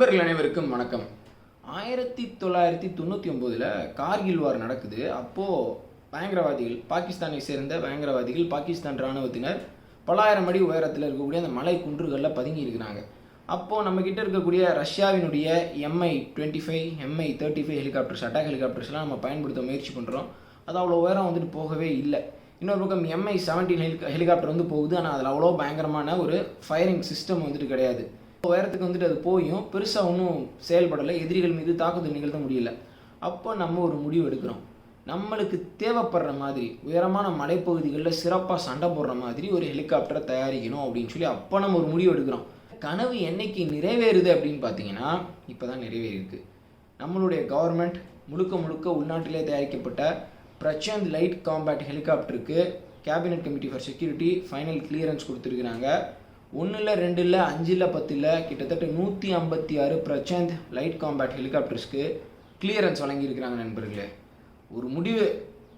நண்பர்கள் அனைவருக்கும் வணக்கம். 1999 கார்கில் வார் நடக்குது. அப்போது பயங்கரவாதிகள், பாகிஸ்தானை சேர்ந்த பயங்கரவாதிகள், பாகிஸ்தான் இராணுவத்தினர் பலாயிரம் அடி உயரத்தில் இருக்கக்கூடிய அந்த மலை குன்றுகளில் பதுங்கி இருக்கிறாங்க. அப்போது நம்மக்கிட்ட இருக்கக்கூடிய ரஷ்யாவினுடைய MI-25, MI-35 ஹெலிகாப்டர்ஸ், அட்டாக் ஹெலிகாப்டர்ஸ்லாம் நம்ம பயன்படுத்த முயற்சி பண்ணுறோம். அது அவ்வளோ உயரம் வந்துட்டு போகவே இல்லை. இன்னொரு பக்கம் MI-17 ஹெலிகாப்டர் வந்து போகுது. ஆனால் அதில் அவ்வளோ பயங்கரமான ஒரு ஃபயரிங் சிஸ்டம் வந்துட்டு கிடையாது. உயரத்துக்கு வந்துட்டு அது போயும் பெருசாக ஒன்றும் செயல்படலை, எதிரிகள் மீது தாக்குதல் நிகழ்த்த முடியல. அப்போ நம்ம ஒரு முடிவு எடுக்கிறோம். நம்மளுக்கு தேவைப்படுற மாதிரி உயரமான மலைப்பகுதிகளில் சிறப்பாக சண்டை போடுற மாதிரி ஒரு ஹெலிகாப்டரை தயாரிக்கணும் அப்படின்னு சொல்லி அப்போ நம்ம ஒரு முடிவு எடுக்கிறோம். கனவு என்னைக்கு நிறைவேறுது அப்படின்னு பார்த்தீங்கன்னா இப்போ தான் நிறைவேறியிருக்கு. நம்மளுடைய கவர்மெண்ட் முழுக்க உள்நாட்டிலே தயாரிக்கப்பட்ட பிரச்சந்த் லைட் காம்பேட் ஹெலிகாப்டருக்கு cabinet committee for security final clearance கொடுத்துருக்குறாங்க. 1 இல்லை 2 இல்லை 5 இல்லை 10 இல்லை கிட்டத்தட்ட 156 பிரச்சந்த் லைட் காம்பேட் ஹெலிகாப்டர்ஸ்க்கு கிளியரன்ஸ் வழங்கியிருக்கிறாங்க நண்பர்களே. ஒரு முடிவு,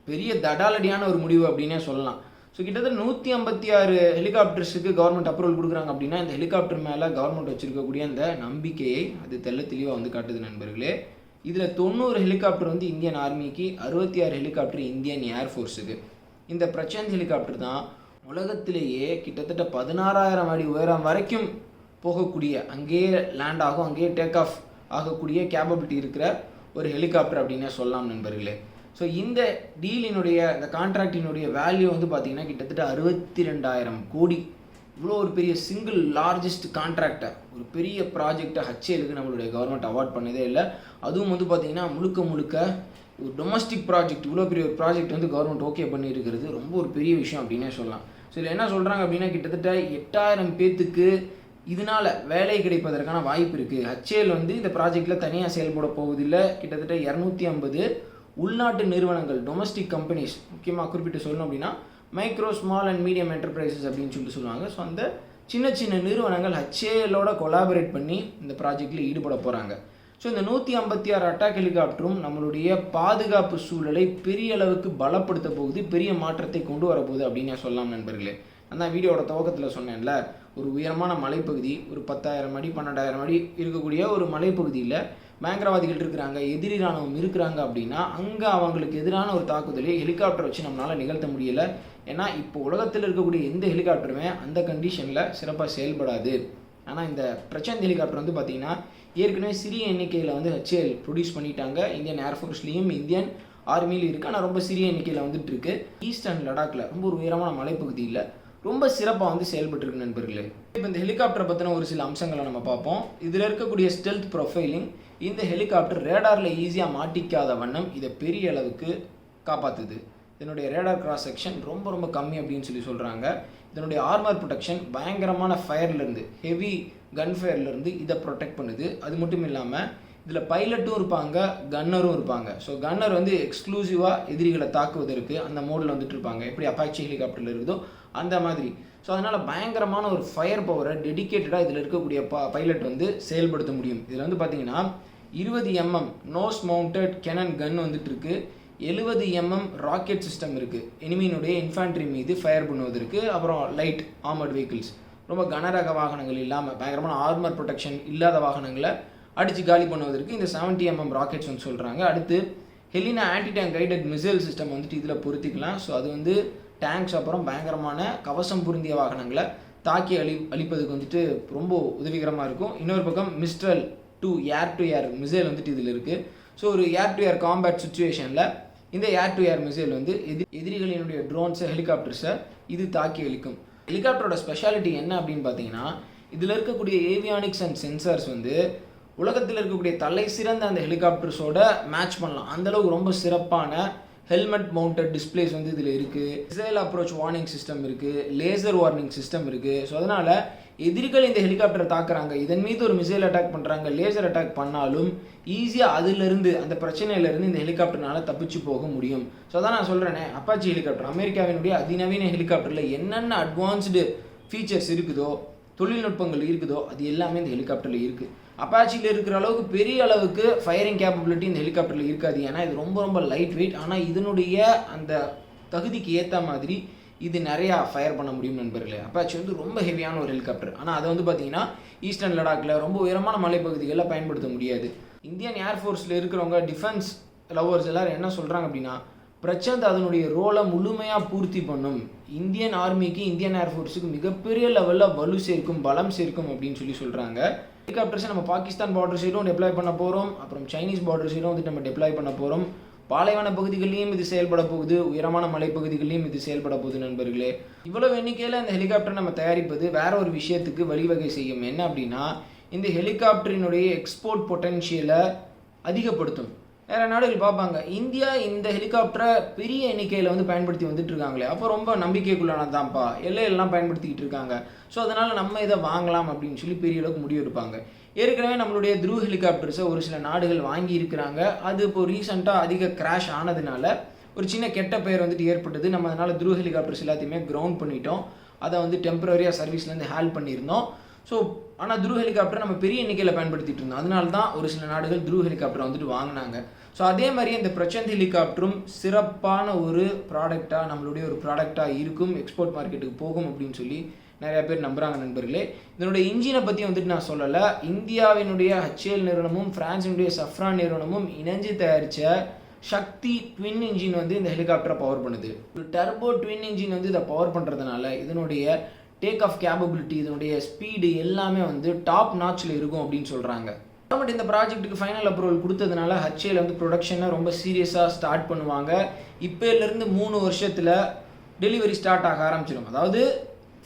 பெரிய தடாலடியான ஒரு முடிவு அப்படின்னே சொல்லலாம். ஸோ கிட்டத்தட்ட 156 ஹெலிகாப்டர்ஸுக்கு கவர்மெண்ட் அப்ரூவல் கொடுக்குறாங்க அப்படின்னா இந்த ஹெலிகாப்டர் மேலே கவர்மெண்ட் வச்சுருக்கக்கூடிய அந்த நம்பிக்கையை அது தெளிவாக வந்து காட்டுது நண்பர்களே. இதில் 90 ஹெலிகாப்டர் வந்து இந்தியன் ஆர்மிக்கு, 66 ஹெலிகாப்டர் இந்தியன் ஏர்ஃபோர்ஸுக்கு. இந்த பிரச்சந்த் ஹெலிகாப்டர் தான் உலகத்திலேயே கிட்டத்தட்ட 16,000 அடி உயரம் வரைக்கும் போகக்கூடிய, அங்கேயே லேண்ட் ஆகும், அங்கேயே டேக் ஆஃப் ஆகக்கூடிய கேப்பபிலிட்டி இருக்கிற ஒரு ஹெலிகாப்டர் அப்படின்னே சொல்லலாம் நண்பர்களே. ஸோ இந்த டீலினுடைய, இந்த கான்ட்ராக்டினுடைய வேல்யூ வந்து பார்த்திங்கன்னா கிட்டத்தட்ட 62,000 கோடி. இவ்வளோ ஒரு பெரிய சிங்கிள் லார்ஜஸ்ட் கான்ட்ராக்டை, ஒரு பெரிய ப்ராஜெக்டை HALக்கு நம்மளுடைய கவர்மெண்ட் அவார்ட் பண்ணதே இல்லை. அதுவும் வந்து பார்த்திங்கன்னா முழுக்க ஒரு டொமஸ்டிக் ப்ராஜெக்ட், இவ்வளோ பெரிய ஒரு ப்ராஜெக்ட் வந்து கவர்மெண்ட் ஓகே பண்ணியிருக்கிறது ரொம்ப ஒரு பெரிய விஷயம் அப்படின்னே சொல்லலாம். ஸோ இதில் என்ன சொல்கிறாங்க அப்படின்னா கிட்டத்தட்ட 8,000 பேர்த்துக்கு இதனால் வேலை கிடைப்பதற்கான வாய்ப்பு இருக்குது. HAL வந்து இந்த ப்ராஜெக்டில் தனியாக செயல்பட போவதில்லை. கிட்டத்தட்ட 250 உள்நாட்டு நிறுவனங்கள், டொமஸ்டிக் கம்பெனிஸ், முக்கியமாக குறிப்பிட்டு சொல்லணும் அப்படின்னா micro, small and medium enterprises அப்படின்னு சொல்லுவாங்க. ஸோ அந்த சின்ன நிறுவனங்கள் HALோட கொலாபரேட் பண்ணி இந்த ப்ராஜெக்டில் ஈடுபட போகிறாங்க. ஸோ இந்த 156 அட்டாக் ஹெலிகாப்டரும் நம்மளுடைய பாதுகாப்பு சூழலை பெரிய அளவுக்கு பலப்படுத்த போகுது, பெரிய மாற்றத்தை கொண்டு வரப்போகுது அப்படின்னு சொல்லலாம் நண்பர்களே. அந்த வீடியோட துவக்கத்தில் சொன்னேன்ல, ஒரு உயரமான மலைப்பகுதி, ஒரு 10,000 அடி 12,000 அடி இருக்கக்கூடிய ஒரு மலைப்பகுதியில் பயங்கரவாதிகள் இருக்கிறாங்க, எதிரி ராணுவம் இருக்கிறாங்க அப்படின்னா அங்கே அவங்களுக்கு எதிரான ஒரு தாக்குதலை ஹெலிகாப்டர் வச்சு நம்மளால் நிகழ்த்த முடியலை. ஏன்னா இப்போ உலகத்தில் இருக்கக்கூடிய எந்த ஹெலிகாப்டருமே அந்த கண்டிஷனில் சிறப்பாக செயல்படாது. ஆனால் இந்த பிரச்சந்த் ஹெலிகாப்டர் வந்து பார்த்திங்கன்னா ஏற்கனவே சிறிய எண்ணிக்கையில் வந்து HAL ப்ரொடியூஸ் பண்ணிட்டாங்க. இந்தியன் ஏர்ஃபோர்ஸ்லேயும் இந்தியன் ஆர்மிலையும் இருக்குது. ஆனால் ரொம்ப சிறிய எண்ணிக்கையில் வந்துட்டு இருக்கு. ஈஸ்ட் அண்ட் லடாக்கில் ரொம்ப ஒரு உயரமான மலைப்பகுதியில் ரொம்ப சிறப்பாக வந்து செயல்பட்டுருக்கு நண்பர்களே. இப்போ இந்த ஹெலிகாப்டரை பற்றின ஒரு சில அம்சங்களை நம்ம பார்ப்போம். இதில் இருக்கக்கூடிய ஸ்டெல்த் ப்ரொஃபைலிங், இந்த ஹெலிகாப்டர் ரேடாரில் ஈஸியாக மாட்டிக்காத வண்ணம் இதை பெரிய அளவுக்கு காப்பாற்றுது. இதனுடைய ரேடார் கிராஸ் செக்ஷன் ரொம்ப கம்மி அப்படின்னு சொல்கிறாங்க. இதனுடைய ஆர்மர் ப்ரொடெக்ஷன் பயங்கரமான ஃபயர்லேருந்து, ஹெவி கன் ஃபயர்லேருந்து இதை ப்ரொடெக்ட் பண்ணுது. அது மட்டும் இல்லாமல் இதில் பைலட்டும் இருப்பாங்க, கன்னரும் இருப்பாங்க. ஸோ கன்னர் வந்து எக்ஸ்க்ளூசிவாக எதிரிகளை தாக்குவதற்கு அந்த மோடில் வந்துட்டு இருப்பாங்க. எப்படி அப்பாச்சி ஹெலிகாப்டரில் இருக்குதோ அந்த மாதிரி. ஸோ அதனால் பயங்கரமான ஒரு ஃபயர் பவரை டெடிக்கேட்டடாக இதில் இருக்கக்கூடிய பைலட் வந்து செயல்படுத்த முடியும். இதில் வந்து பார்த்திங்கன்னா 20 mm நோஸ் மவுண்டட் கெனன் கன் வந்துட்டு இருக்குது. 70 mm ராக்கெட் சிஸ்டம் இருக்குது, எனிமியினுடைய இன்ஃபேண்ட்ரி மீது ஃபயர் பண்ணுவதற்கு. அப்புறம் லைட் ஆர்மர்ட் வெஹிக்கிள்ஸ், ரொம்ப கனரக வாகனங்கள் இல்லாமல் பயங்கரமான ஆர்மர் ப்ரொடெக்ஷன் இல்லாத வாகனங்களை அடித்து காலி பண்ணுவதற்கு இந்த 70 mm ராக்கெட்ஸ் வந்து சொல்கிறாங்க. அடுத்து Helina anti tank guided missile system வந்துட்டு இதில் பொருத்திக்கலாம். ஸோ அது வந்து டேங்க்ஸ், அப்புறம் பயங்கரமான கவசம் பொருந்திய வாகனங்களை தாக்கி அழிப்பதுக்கு வந்துட்டு ரொம்ப உதவிகரமாக இருக்கும். இன்னொரு பக்கம் மிஸ்ட்ரல் 2 ஏர் டு ஏர் மிசைல் வந்துட்டு இதில் இருக்குது. ஸோ ஒரு ஏர் டு ஏர் காம்பேட் சுச்சுவேஷனில் இந்த ஏர் டு ஏர் மிசைல் வந்து எதிரிகளினுடைய ட்ரோன்ஸை, ஹெலிகாப்டர்ஸை இது தாக்கி அளிக்கும். ஹெலிகாப்டரோட ஸ்பெஷாலிட்டி என்ன அப்படின்னு பார்த்தீங்கன்னா இதில் இருக்கக்கூடிய ஏவியானிக்ஸ் அண்ட் சென்சார்ஸ் வந்து உலகத்தில் இருக்கக்கூடிய தலை சிறந்த அந்த ஹெலிகாப்டர்ஸோட மேட்ச் பண்ணலாம். அந்தளவுக்கு ரொம்ப சிறப்பான ஹெல்மெட் மவுண்டட் டிஸ்பிளேஸ் வந்து இதில் இருக்குது. மிசைல் அப்ரோச் வார்னிங் சிஸ்டம் இருக்குது, லேசர் வார்னிங் சிஸ்டம் இருக்குது. ஸோ அதனால் எதிரிகள் இந்த ஹெலிகாப்டரை தாக்குறாங்க, இதன் மீது ஒரு மிசைல் அட்டாக் பண்ணுறாங்க, லேசர் அட்டாக் பண்ணாலும் ஈஸியாக அதிலிருந்து, அந்த பிரச்சனையிலேருந்து இந்த ஹெலிகாப்டர்னால தப்பிச்சு போக முடியும். ஸோ அதான் நான் சொல்கிறேனே, அப்பாச்சி ஹெலிகாப்டர் அமெரிக்காவினுடைய அதிநவீன ஹெலிகாப்டரில் என்னென்ன அட்வான்ஸ்டு ஃபீச்சர்ஸ் இருக்குதோ, தொழில்நுட்பங்கள் இருக்குதோ அது எல்லாமே இந்த ஹெலிகாப்டரில் இருக்குது. அப்பாச்சியில் இருக்கிற அளவுக்கு பெரிய அளவுக்கு ஃபயரிங் கேப்பபிலிட்டி இந்த ஹெலிகாப்டரில் இருக்காது. ஏன்னா இது ரொம்ப லைட் வெயிட். ஆனால் இதனுடைய அந்த தகுதிக்கு ஏற்ற மாதிரி இது நிறையா ஃபயர் பண்ண முடியும் நண்பர்களே. அப்பாச்சி வந்து ரொம்ப ஹெவியான ஒரு ஹெலிகாப்டர். ஆனால் அதை வந்து பார்த்தீங்கன்னா ஈஸ்டர்ன் லடாக்கில் ரொம்ப உயரமான மலைப்பகுதிகளில் பயன்படுத்த முடியாது. இந்தியன் ஏர்ஃபோர்ஸில் இருக்கிறவங்க டிஃபென்ஸ் லவர்ஸ் எல்லோரும் என்ன சொல்கிறாங்க அப்படின்னா, பிரசாந்த் அதனுடைய ரோலை முழுமையாக பூர்த்தி பண்ணும், இந்தியன் ஆர்மிக்கு இந்தியன் ஏர்ஃபோர்ஸுக்கு மிகப்பெரிய லெவலில் வலு சேர்க்கும், பலம் சேர்க்கும் அப்படின்னு சொல்கிறாங்க. ஹெலிகாப்டர்ஸை நம்ம பாகிஸ்தான் பார்டர் சைடும் டெப்ளாய் பண்ண போகிறோம், அப்புறம் சைனீஸ் பார்டர் சைடும் வந்துட்டு நம்ம டெப்ளாய் பண்ண போகிறோம். பாலைவன பகுதிகளிலையும் இது செயல்பட போகுது, உயரமான மலைப்பகுதிகளிலும் இது செயல்பட போகுது நண்பர்களே. இவ்வளவு எண்ணிக்கையில் இந்த ஹெலிகாப்டர் நம்ம தயாரிப்பது வேற ஒரு விஷயத்துக்கு வழிவகை செய்யும். என்ன அப்படின்னா, இந்த ஹெலிகாப்டரினுடைய எக்ஸ்போர்ட் பொட்டன்ஷியலை அதிகப்படுத்தும். வேறு நாடுகள் பார்ப்பாங்க, இந்தியா இந்த ஹெலிகாப்டரை பெரிய எண்ணிக்கையில் வந்து பயன்படுத்தி வந்துட்டு இருக்காங்களே, அப்போ ரொம்ப நம்பிக்கைக்குள்ளானதான்ப்பா, எல்லையெல்லாம் பயன்படுத்திக்கிட்டு இருக்காங்க, ஸோ அதனால் நம்ம இதை வாங்கலாம் அப்படின்னு சொல்லி பெரிய அளவுக்கு முடிவு எடுப்பாங்க. ஏற்கனவே நம்மளுடைய த்ரூ ஹெலிகாப்டர்ஸை ஒரு சில நாடுகள் வாங்கி இருக்கிறாங்க. அது இப்போ ரீசெண்டாக அதிக கிராஷ் ஆனதுனால ஒரு சின்ன கெட்ட பெயர் வந்துட்டு ஏற்பட்டது. நம்ம அதனால் த்ரூ ஹெலிகாப்டர்ஸ் எல்லாத்தையுமே கிரவுண்ட் பண்ணிட்டோம். அதை வந்து டெம்பரரியாக சர்வீஸ்லேருந்து ஹேல் பண்ணியிருந்தோம். ஸோ ஆனால் த்ரூ ஹெலிகாப்டர் நம்ம பெரிய எண்ணிக்கையில் பயன்படுத்திட்டு இருந்தோம். அதனால தான் ஒரு சில நாடுகள் த்ரூ ஹெலிகாப்டரை வந்துட்டு வாங்கினாங்க. ஸோ அதே மாதிரி இந்த பிரசாந்த் ஹெலிகாப்டரும் சிறப்பான ஒரு ப்ராடக்டாக, நம்மளுடைய ஒரு ப்ராடக்டாக இருக்கும், எக்ஸ்போர்ட் மார்க்கெட்டுக்கு போகும் அப்படின்னு சொல்லி நிறைய பேர் நம்புகிறாங்க நண்பர்களே. இதனுடைய இன்ஜினை பற்றி வந்துட்டு நான் சொல்லலை. இந்தியாவினுடைய HAL நிறுவனமும் பிரான்ஸினுடைய சஃப்ரான் நிறுவனமும் இணைஞ்சு தயாரித்த சக்தி ட்வின் இன்ஜின் வந்து இந்த ஹெலிகாப்டரை பவர் பண்ணுது. ஒரு டர்போ ட்வின் இன்ஜின் வந்து இதை பவர் பண்ணுறதுனால இதனுடைய டேக் ஆஃப் கேப்பபிலிட்டி, இதனுடைய ஸ்பீடு எல்லாமே வந்து டாப் நாச்சில் இருக்கும் அப்படின்னு சொல்கிறாங்க. கவர்மெண்ட் இந்த ப்ராஜெக்ட்டுக்கு ஃபைனல் அப்ரூவல் கொடுத்ததுனால HAL வந்து ப்ரொடக்ஷனை ரொம்ப சீரியஸாக ஸ்டார்ட் பண்ணுவாங்க. இப்போலேருந்து 3 வருஷத்தில் டெலிவரி ஸ்டார்ட் ஆக ஆரம்பிச்சிடும். அதாவது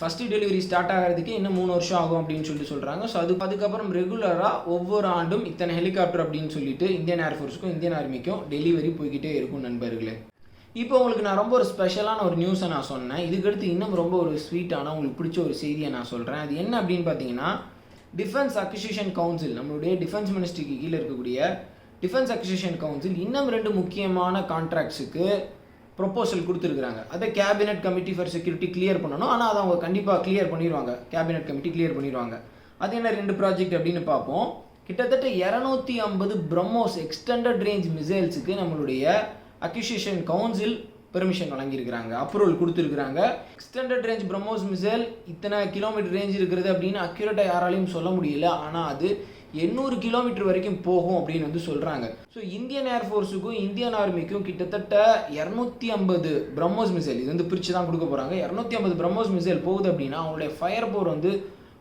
ஃபஸ்ட்டு டெலிவரி ஸ்டார்ட் ஆகிறதுக்கு இன்னும் 3 வருஷம் ஆகும் அப்படின்னு சொல்கிறாங்க. ஸோ அதுக்கப்புறம் ரெகுலராக ஒவ்வொரு ஆண்டும் இத்தனை ஹெலிகாப்டர் அப்படின்னு சொல்லிட்டு இந்தியன் ஏர்ஃபோர்ஸுக்கும் இந்தியன் ஆர்மிக்கும் டெலிவரி போய்கிட்டே இருக்கும் நண்பர்களே. இப்போ உங்களுக்கு நான் ரொம்ப ஒரு ஸ்பெஷலான ஒரு நியூஸை நான் சொன்னேன். இதுக்கடுத்து இன்னும் ரொம்ப ஒரு ஸ்வீட்டான உங்களுக்கு பிடிச்ச ஒரு செய்தியை நான் சொல்கிறேன். அது என்ன அப்படின்னு பார்த்தீங்கன்னா, டிஃபென்ஸ் அக்விசிஷன் கவுன்சில், நம்மளுடைய டிஃபென்ஸ் மினிஸ்ட்ரிக்கு கீழே இருக்கக்கூடிய டிஃபென்ஸ் அக்விசிஷன் கவுன்சில் இன்னும் 2 முக்கியமான கான்ட்ராக்ட்ஸுக்கு ப்ரொப்போசல் கொடுத்துருக்குறாங்க. அதை cabinet committee for security clear பண்ணணும். ஆனால் அதை அவங்க கண்டிப்பாக கிளியர் பண்ணிடுவாங்க, கேபினெட் கமிட்டி கிளியர் பண்ணிடுவாங்க. அது என்ன 2 ப்ராஜெக்ட் அப்படின்னு பார்ப்போம். கிட்டத்தட்ட 250 பிரம்மோஸ் எக்ஸ்டெண்டட் ரேஞ்ச் மிசைல்ஸுக்கு நம்மளுடைய அக்விசிஷன் கவுன்சில் பெர்மிஷன் வழங்கியிருக்கிறாங்க, அப்ரூவல் கொடுத்துருக்குறாங்க. எக்ஸ்டெண்டட் ரேஞ்ச் பிரம்மோஸ் மிசைல் இத்தனை கிலோமீட்டர் ரேஞ்ச் இருக்கிறது அப்படின்னு அக்யூரேட்டாக யாராலையும் சொல்ல முடியல. ஆனால் அது 800 கிலோமீட்டர் வரைக்கும் போகும் அப்படின்னு வந்து சொல்கிறாங்க. ஸோ இந்தியன் ஏர்ஃபோர்ஸுக்கும் இந்தியன் ஆர்மிக்கும் கிட்டத்தட்ட 250 பிரம்மோஸ் மிசைல், இது வந்து பிரித்து தான் கொடுக்க போகிறாங்க. 250 பிரம்மோஸ் மிசைல் போகுது அப்படின்னா அவங்களுடைய ஃபயர் பவர் வந்து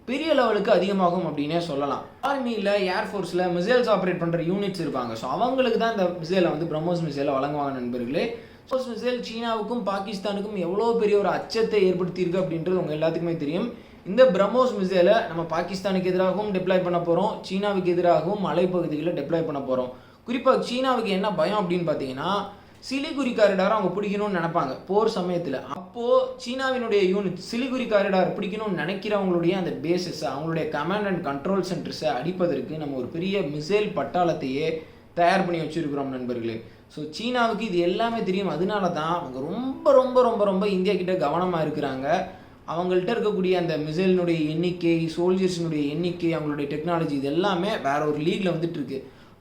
பெரிய லெவலுக்கு அதிகமாகும் அப்படின்னே சொல்லலாம். ஆர்மியில் ஏர்ஃபோர்ஸில் மிசைல்ஸ் ஆப்ரேட் பண்ணுற யூனிட்ஸ் இருப்பாங்க. ஸோ அவங்களுக்கு தான் இந்த மிசைலை வந்து பிரம்மோஸ் மிசைலை வழங்குவாங்க நண்பர்களே. பிரம்மோஸ் மிசைல் சீனாவுக்கும் பாகிஸ்தானுக்கும் எவ்வளோ பெரிய ஒரு அச்சத்தை ஏற்படுத்தியிருக்கு அப்படின்றது உங்கள் எல்லாத்துக்குமே தெரியும். இந்த பிரம்மோஸ் மிசைலை நம்ம பாகிஸ்தானுக்கு எதிராகவும் டெப்ளாய் பண்ண போகிறோம், சீனாவுக்கு எதிராகவும் மலைப்பகுதிகளில் டெப்ளாய் பண்ண போகிறோம். குறிப்பாக சீனாவுக்கு என்ன பயம் அப்படின்னு பார்த்தீங்கன்னா, சிலிகுரி காரிடாரை அவங்க பிடிக்கணும்னு நினைப்பாங்க போர் சமயத்தில். அப்போது சீனாவினுடைய யூனிட் சிலிகுரி காரிடார் பிடிக்கணும்னு நினைக்கிறவங்களுடைய அந்த பேஸஸை, அவங்களுடைய கமாண்ட் அண்ட் கண்ட்ரோல் சென்டர்ஸை அடிப்பதற்கு நம்ம ஒரு பெரிய மிசைல் பட்டாளத்தையே தயார் பண்ணி வச்சுருக்கிறோம் நண்பர்களே. ஸோ சீனாவுக்கு இது எல்லாமே தெரியும். அதனால தான் அவங்க ரொம்ப ரொம்ப ரொம்ப ரொம்ப இந்தியா கிட்ட கவனமாக இருக்கிறாங்க. அவங்கள்ட்ட இருக்கக்கூடிய அந்த மிசைலினுடைய எண்ணிக்கை, சோல்ஜர்ஸினுடைய எண்ணிக்கை, அவங்களுடைய டெக்னாலஜி, இது எல்லாமே வேற ஒரு லீக்ல வந்துட்டு இருக்கு.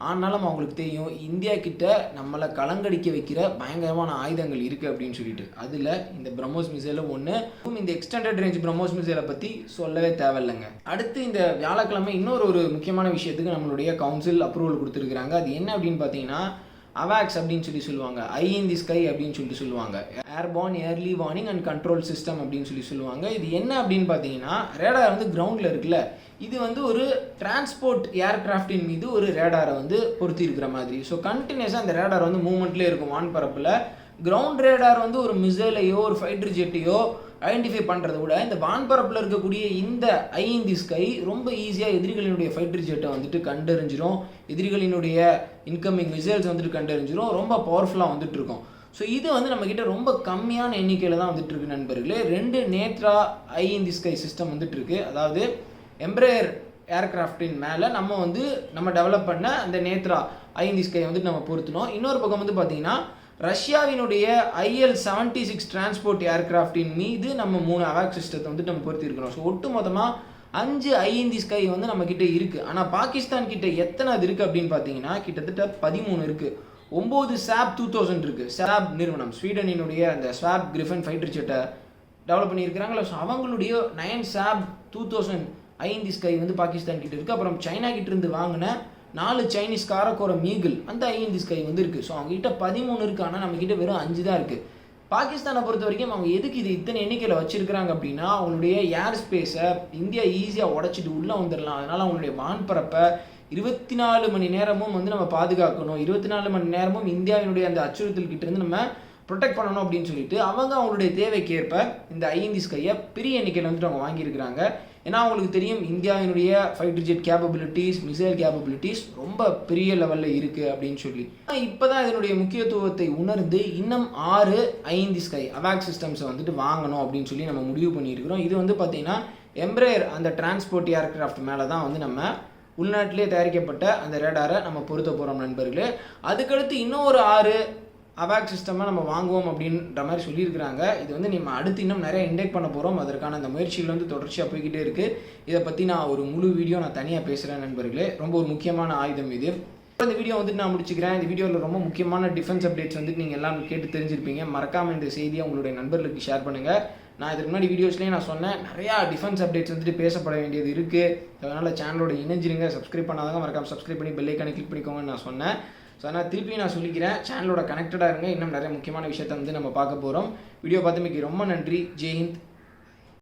ஆனாலும் அவங்களுக்கு தெரியும் இந்தியா கிட்ட நம்மளை கலங்கடிக்க வைக்கிற பயங்கரமான ஆயுதங்கள் இருக்குது அப்படின்னு சொல்லிட்டு. அதில் இந்த பிரம்மோஸ் மிசைல ஒன்று. இந்த எக்ஸ்டெண்டட் ரேஞ்ச் பிரம்மோஸ் மிசைலை பற்றி சொல்லவே தேவையில்லைங்க. அடுத்து இந்த வியாழக்கிழமை இன்னொரு முக்கியமான விஷயத்துக்கு நம்மளுடைய கவுன்சில் அப்ரூவல் கொடுத்துருக்குறாங்க. அது என்ன அப்படின்னு பார்த்தீங்கன்னா, அவாக்ஸ் அப்படின்னு சொல்லுவாங்க, ஐ இன் தி ஸ்கை அப்படின்னு சொல்லுவாங்க, airborne early warning and control system அப்படின்னு சொல்லுவாங்க. இது என்ன அப்படின்னு பார்த்தீங்கன்னா, ரேடார் வந்து கிரவுண்டில் இருக்குல்ல, இது வந்து ஒரு டிரான்ஸ்போர்ட் ஏர்கிராஃப்டின் மீது ஒரு ரேடாரை வந்து பொருத்தி இருக்கிற மாதிரி. ஸோ கண்டினியூஸாக அந்த ரேடார் வந்து மூவ்மெண்ட்லேயே இருக்கும் வான்பரப்பில். கிரவுண்ட் ரேடார் வந்து ஒரு மிசைலையோ ஒரு ஃபைட்டர் ஜெட்டையோ ஐடென்டிஃபை பண்ணுறதை விட இந்த வான்பரப்பில் இருக்கக்கூடிய இந்த ஐ இன் தி ஸ்கை ரொம்ப ஈஸியாக எதிரிகளினுடைய ஃபைட்டர் ஜெட்டை வந்துட்டு கண்டறிஞ்சிரும், எதிரிகளினுடைய இன்கமிங் மிசைல்ஸ் வந்துட்டு கண்டறிஞ்சிரும், ரொம்ப பவர்ஃபுல்லாக வந்துட்டு இருக்கும். ஸோ இது வந்து நம்மக்கிட்ட ரொம்ப கம்மியான எண்ணிக்கையில் தான் வந்துட்டு இருக்கு நண்பர்களே. 2 நேத்ரா ஐ இன் தி ஸ்கை சிஸ்டம் வந்துட்டு இருக்கு. அதாவது எம்ப்ரேயர் ஏர்கிராஃப்டின் மேலே நம்ம டெவலப் பண்ண அந்த நேத்ரா ஐ இன் தி ஸ்கை வந்துட்டு நம்ம பொருத்தினோம். இன்னொரு பக்கம் வந்து பார்த்தீங்கன்னா, ரஷ்யாவினுடைய IL-76 டிரான்ஸ்போர்ட் ஏர்கிராஃப்டின் மீது நம்ம 3 அவாக் சிஸ்டத்தை வந்துட்டு நம்ம பொருத்தி இருக்கிறோம். ஸோ ஒட்டு மொத்தமாக 5 ஐ இன் தி ஸ்கை வந்து நம்ம கிட்ட இருக்குது. ஆனால் பாகிஸ்தான் கிட்ட எத்தனை அது இருக்குது அப்படின்னு பார்த்தீங்கன்னா, கிட்டத்தட்ட 13 இருக்குது. 9 SAB 2000 இருக்குது. SAB நிறுவனம், ஸ்வீடனினுடைய அந்த SAB கிரிஃபன் ஃபைட்டர் ஜெட்டை டெவலப் பண்ணியிருக்கிறாங்களா. ஸோ அவங்களுடைய 9 SAB 2000 ஐ இன் தி ஸ்கை வந்து பாகிஸ்தான் கிட்ட இருக்குது. அப்புறம் சைனா கிட்ட இருந்து வாங்கின 4 சைனீஸ் காரக்கோரம் ஈகிள் அந்த ஐ இன் தி ஸ்கை வந்து இருக்குது. ஸோ அவங்ககிட்ட 13 இருக்குது, ஆனால் நம்மக்கிட்ட வெறும் 5 தான் இருக்குது. பாகிஸ்தானை பொறுத்த வரைக்கும் அவங்க எதுக்கு இது இத்தனை எண்ணிக்கையில் வச்சிருக்கிறாங்க அப்படின்னா, அவங்களுடைய ஏர் ஸ்பேஸை இந்தியா ஈஸியாக உடச்சிட்டு உள்ளே வந்துடலாம். அதனால் அவங்களுடைய வான்பரப்பை 24 மணி நேரமும் வந்து நம்ம பாதுகாக்கணும், 24 மணி நேரமும் இந்தியாவினுடைய அந்த அச்சுறுத்தல் கிட்ட இருந்து நம்ம ப்ரொடெக்ட் பண்ணணும் அப்படின்னு சொல்லிட்டு அவங்களுடைய தேவைக்கு ஏற்ப இந்த ஐ இன் தி ஸ்கையை பெரிய எண்ணிக்கையில் வந்துட்டு அவங்க வாங்கியிருக்கிறாங்க. ஏன்னா அவங்களுக்கு தெரியும் இந்தியாவினுடைய fighter jet capabilities, missile capabilities ரொம்ப பெரிய லெவலில் இருக்குது அப்படின்னு சொல்லி இப்போ தான் இதனுடைய முக்கியத்துவத்தை உணர்ந்து இன்னும் 6 ஐ இன் தி ஸ்கை அவாக் சிஸ்டம்ஸை வந்துட்டு வாங்கணும் அப்படின்னு சொல்லி நம்ம முடிவு பண்ணியிருக்கிறோம். இது வந்து பார்த்திங்கன்னா எம்ப்ரேயர் அந்த டிரான்ஸ்போர்ட் ஏர்கிராஃப்ட் மேலே தான் வந்து நம்ம உள்நாட்டிலே தயாரிக்கப்பட்ட அந்த ரேடாரை நம்ம பொருத்த போகிறோம் நண்பர்களே. அதுக்கடுத்து இன்னும் ஒரு 6 அவாக் சிஸ்டமாக நம்ம வாங்குவோம் அப்படின்ற மாதிரி சொல்லியிருக்கிறாங்க. இது வந்து நம்ம அடுத்து இன்னும் நிறைய இண்டெக்ட் பண்ண போகிறோம். அதற்கான அந்த முயற்சிகள் வந்து தொடர்ச்சியாக போய்கிட்டே இருக்குது. இதை பற்றி நான் ஒரு முழு வீடியோ நான் தனியாக பேசுகிறேன் நண்பர்களே. ரொம்ப ஒரு முக்கியமான ஆயுதம் இது. இந்த வீடியோ வந்துட்டு நான் முடிச்சுக்கிறேன். இந்த வீடியோவில் ரொம்ப முக்கியமான டிஃபென்ஸ் அப்டேட்ஸ் வந்துட்டு நீங்கள் எல்லாம் கேட்டு தெரிஞ்சிருப்பீங்க. மறக்காமல் இந்த செய்தியை உங்களுடைய நண்பர்களுக்கு ஷேர் பண்ணுங்கள். நான் இதுக்கு முன்னாடி வீடியோஸ்லேயே நான் சொன்னேன், நிறையா டிஃபென்ஸ் அப்டேட்ஸ் வந்துட்டு பேசப்பட வேண்டியது இருக்குது. அதனால் சேனலோட இணைஞ்சிருங்க. சப்ஸ்கிரைப் பண்ணாதவங்க மறக்காமல் சப்ஸ்கிரைப் பண்ணி பெல் ஐக்கானை கிளிக் பண்ணிக்கோங்கன்னு நான் சொன்னேன். ஸோ ஆனால் திருப்பி நான் சொல்லிக்கிறேன், சேனலோட கனெக்டடாக இருங்க. இன்னும் நிறைய முக்கியமான விஷயத்தை வந்து நம்ம பார்க்க போகிறோம். வீடியோ பார்த்தமைக்கு ரொம்ப நன்றி. ஜெய் ஹிந்த்.